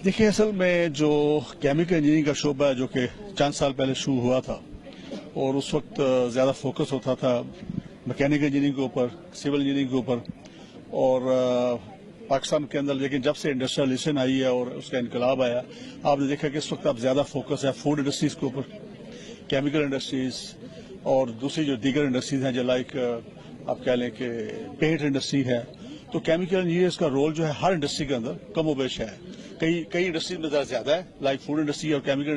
देखिए, असल में जो केमिकल इंजीनियरिंग का शोबा है जो कि चंद साल पहले शुरू हुआ था और उस वक्त ज़्यादा फोकस होता था मैकेनिकल इंजीनियरिंग के ऊपर, सिविल इंजीनियरिंग के ऊपर और पाकिस्तान के अंदर, लेकिन जब से इंडस्ट्रियलाइजेशन आई है और उसका इनकलाब आया, आपने देखा कि इस वक्त अब ज़्यादा फोकस है फूड इंडस्ट्रीज के ऊपर, केमिकल इंडस्ट्रीज और दूसरी जो दीगर इंडस्ट्रीज हैं जो लाइक आप कह लें कि पेंट इंडस्ट्री है। तो केमिकल इंजीनियर्स का रोल जो है हर इंडस्ट्री के अंदर कमोबेश है। कई इंडस्ट्रीज में ज़्यादा है, लाइक फूड इंडस्ट्री और केमिकल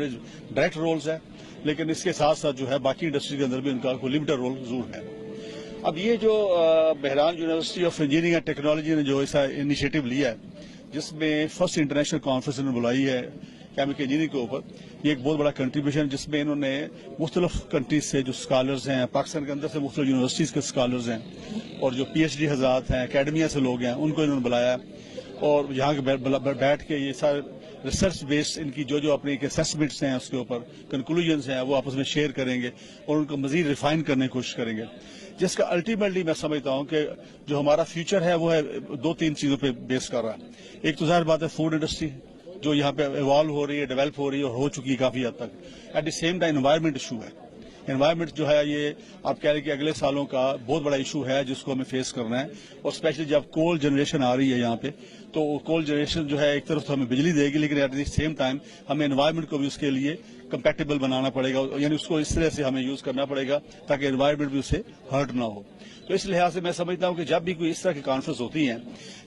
डायरेक्ट रोल्स है, लेकिन इसके साथ साथ जो है बाकी इंडस्ट्री के अंदर भी उनका कोई लिमिटेड रोल जरूर है। अब ये जो Bahria university of engineering and technology ने जो ऐसा इनिशिएटिव लिया है, जिसमें फर्स्ट इंटरनेशनल कॉन्फ्रेंस इन्होंने बुलाई है केमिकल इंजीनियरिंग के ऊपर, ये एक बहुत बड़ा कंट्रीब्यूशन है जिसमें इन्होंने मुख्तलिफ कंट्रीज से जो स्कॉलर्स हैं, पाकिस्तान के अंदर से मुख्तलिफ यूनिवर्सिटीज़ के स्कॉलर्स हैं और जो PhD हज़रात हैं, एकेडमिया से लोग हैं, उनको इन्होंने बुलाया और यहाँ के बैठ के ये सारे रिसर्च बेस्ड इनकी जो अपने असेसमेंट्स हैं उसके ऊपर कंक्लूजन्स हैं वो आपस में शेयर करेंगे और उनको मजीद रिफाइन करने की कोशिश करेंगे, जिसका अल्टीमेटली मैं समझता हूँ कि जो हमारा फ्यूचर है वो है 2-3 चीज़ों पे बेस कर रहा है। एक तो ज़ाहिर बात है फूड इंडस्ट्री जो यहाँ पे इवॉल्व हो रही है, डेवलप हो रही है और हो चुकी है काफ़ी हद तक। At the same time environment issue है। एनवायरनमेंट जो है ये आप कह रहे हैं कि अगले सालों का बहुत बड़ा इशू है जिसको हमें फेस करना है, और स्पेशली जब कोल जनरेशन आ रही है यहाँ पे, तो कोल जनरेशन जो है एक तरफ तो हमें बिजली देगी, लेकिन एट द सेम टाइम हमें एनवायरनमेंट को भी उसके लिए कंपैटिबल बनाना पड़ेगा, यानी उसको इस तरह से हमें यूज करना पड़ेगा ताकि एनवायरनमेंट भी उससे हर्ट ना हो। तो इस लिहाज से मैं समझता हूँ कि जब भी कोई इस तरह की कॉन्फ्रेंस होती हैं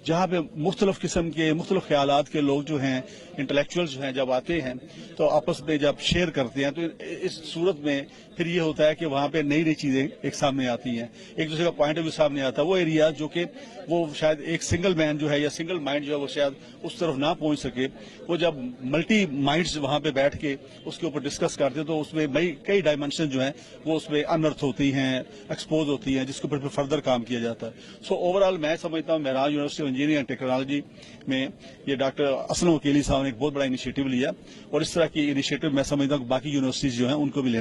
जहाँ पे मुख्तलिफ किस्म के मुख्तलिफ ख्यालात के लोग जो हैं, इंटेलेक्चुअल्स जो हैं, जब आते हैं तो आपस में जब शेयर करते हैं, तो इस सूरत में फिर ये होता है कि वहाँ पे नई नई चीज़ें एक सामने आती हैं, एक दूसरे का पॉइंट ऑफ व्यू सामने आता है। वो एरिया जो कि वो शायद एक सिंगल मैन जो है या सिंगल माइंड जो है वो शायद उस तरफ ना पहुँच सके, वो जब मल्टी माइंड्स वहाँ पे बैठ के उसके ऊपर डिस्कस करते हैं तो उसमें कई डायमेंशन जो हैं वो उसमें अनर्थ होती हैं, एक्सपोज होती हैं, जिसके ऊपर फर्दर काम किया जाता है। सो ओवरऑल मैं समझता हूँ Bahria university of engineering and technology में ये डॉक्टर असलम वकीली साहब ने एक बहुत बड़ा इनिशिएटिव लिया और इस तरह की इनिशिएटिव मैं समझता हूँ बाकी यूनिवर्सिटीज जो हैं उनको भी